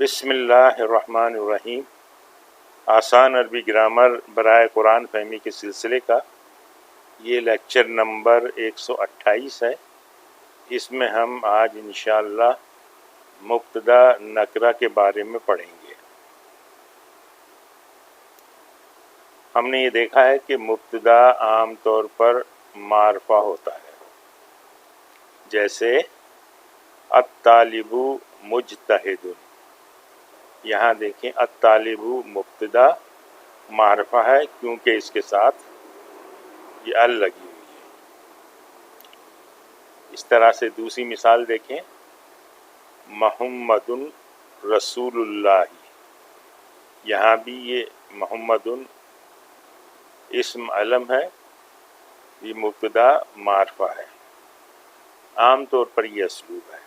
بسم اللہ الرحمن الرحیم۔ آسان عربی گرامر برائے قرآن فہمی کے سلسلے کا یہ لیکچر نمبر 128 ہے۔ اس میں ہم آج انشاءاللہ مبتدا نکرہ کے بارے میں پڑھیں گے۔ ہم نے یہ دیکھا ہے کہ مبتدا عام طور پر معرفہ ہوتا ہے، جیسے الطالب مجتہد۔ یہاں دیکھیں الطالب مبتدا معرفہ ہے کیونکہ اس کے ساتھ یہ ال لگی ہوئی ہے۔ اس طرح سے دوسری مثال دیکھیں، محمد رسول اللہ۔ یہاں بھی یہ محمد اسم علم ہے، یہ مبتدا معرفہ ہے۔ عام طور پر یہ اسلوب ہے،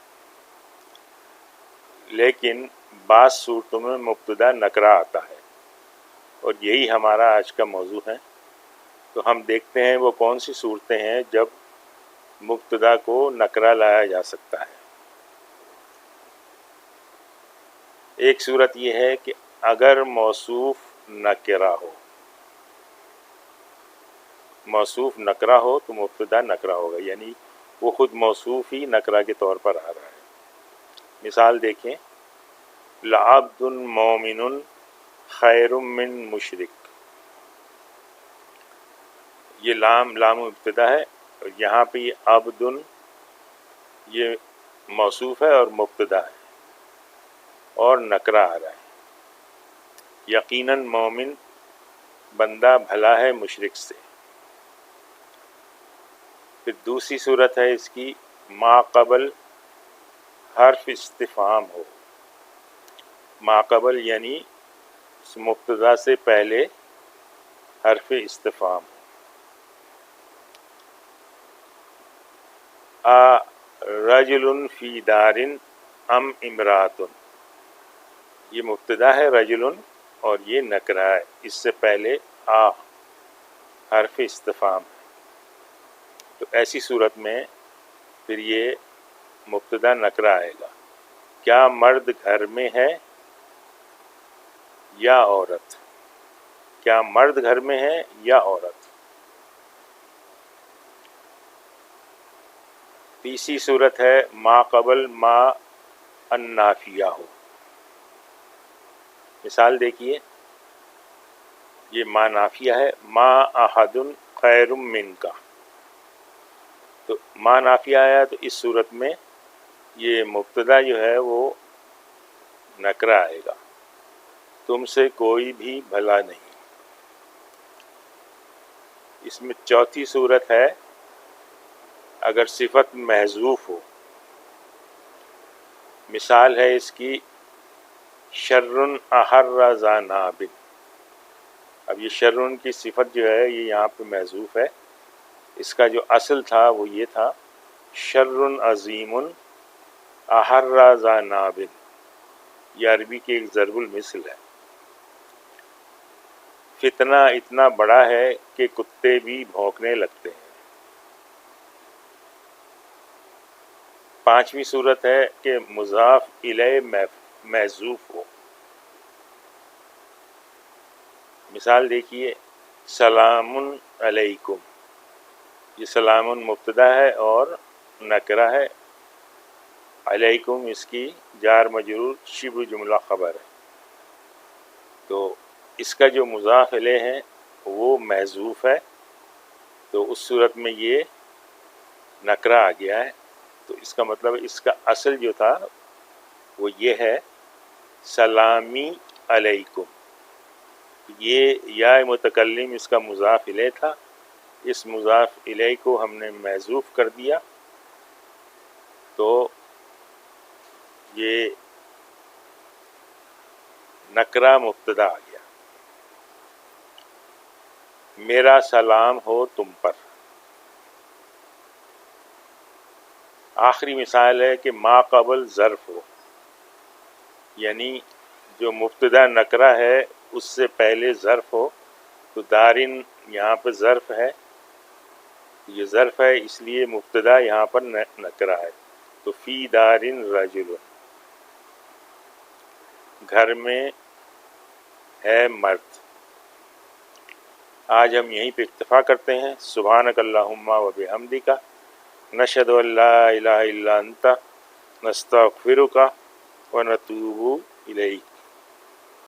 لیکن بعض صورتوں میں مبتدا نکرہ آتا ہے، اور یہی ہمارا آج کا موضوع ہے۔ تو ہم دیکھتے ہیں وہ کون سی صورتیں ہیں جب مبتدا کو نکرہ لایا جا سکتا ہے۔ ایک صورت یہ ہے کہ اگر موصوف نکرہ ہو، موصوف نکرہ ہو تو مبتدا نکرہ ہوگا، یعنی وہ خود موصوف ہی نکرہ کے طور پر آ رہا ہے۔ مثال دیکھیں، لعبد مومن خیر من مشرک۔ یہ لام مبتدا ہے، اور یہاں پہ یہ عبد یہ موصوف ہے اور مبتدا ہے اور نکرہ آ رہا ہے۔ یقیناً مومن بندہ بھلا ہے مشرک سے۔ پھر دوسری صورت ہے اس کی، ما قبل حرف استفہام ہو۔ ما قبل یعنی اس مبتدا سے پہلے حرف استفہام ہو۔ رجل فی دار ام امرأۃ۔ یہ مبتدا ہے رجل اور یہ نکرہ ہے، اس سے پہلے حرف استفہام ہے۔ تو ایسی صورت میں پھر یہ مبتدا نکرہ آئے گا۔ کیا مرد گھر میں ہے یا عورت؟ کیا مرد گھر میں ہے یا عورت؟ تیسری صورت ہے ما قبل ما النافیہ ہو۔ مثال دیکھیے، یہ ما نافیہ ہے، ما احد خیر منک۔ تو ما نافیہ آیا تو اس صورت میں یہ مبتدا جو ہے وہ نکرہ آئے گا، تم سے کوئی بھی بھلا نہیں۔ اس میں چوتھی صورت ہے اگر صفت محذوف ہو۔ مثال ہے اس کی، شرٌ احر ذا ناب۔ اب یہ شرٌ کی صفت جو ہے یہ یہاں پہ محذوف ہے، اس کا جو اصل تھا وہ یہ تھا، شرٌ عظیم احر ذا ناب۔ یہ عربی کی ایک ضرب المثل ہے۔ فتنہ اتنا بڑا ہے کہ کتے بھی بھونکنے لگتے ہیں۔ پانچویں صورت ہے کہ مضاف الیہ محذوف ہو۔ مثال دیکھیے، سلام علیکم۔ یہ سلام مبتدا ہے اور نکرہ ہے، علیکم اس کی جار مجرور شبہ جملہ خبر ہے۔ تو اس کا جو مضاف الیہ ہے وہ محذوف ہے، تو اس صورت میں یہ نکرہ آ گیا ہے۔ تو اس کا مطلب اس کا اصل جو تھا وہ یہ ہے، سلامی علیکم۔ یہ یا متکلم اس کا مضاف الیہ تھا، اس مضاف الیہ کو ہم نے محذوف کر دیا، تو یہ نکرہ مبتدا آ گیا۔ میرا سلام ہو تم پر۔ آخری مثال ہے کہ ما قبل ظرف ہو، یعنی جو مبتدا نکرہ ہے اس سے پہلے ظرف ہو۔ تو دارن یہاں پہ ظرف ہے، یہ ظرف ہے اس لیے مبتدا یہاں پر نکرہ ہے، تو فی دارن رجل۔ گھر میں ہے مرد۔ آج ہم یہیں پہ اکتفا کرتے ہیں۔ سبحانک اللہم و بحمدک، نشہد ان لا الہ الا انت، نستغفرک و نتوب الیک۔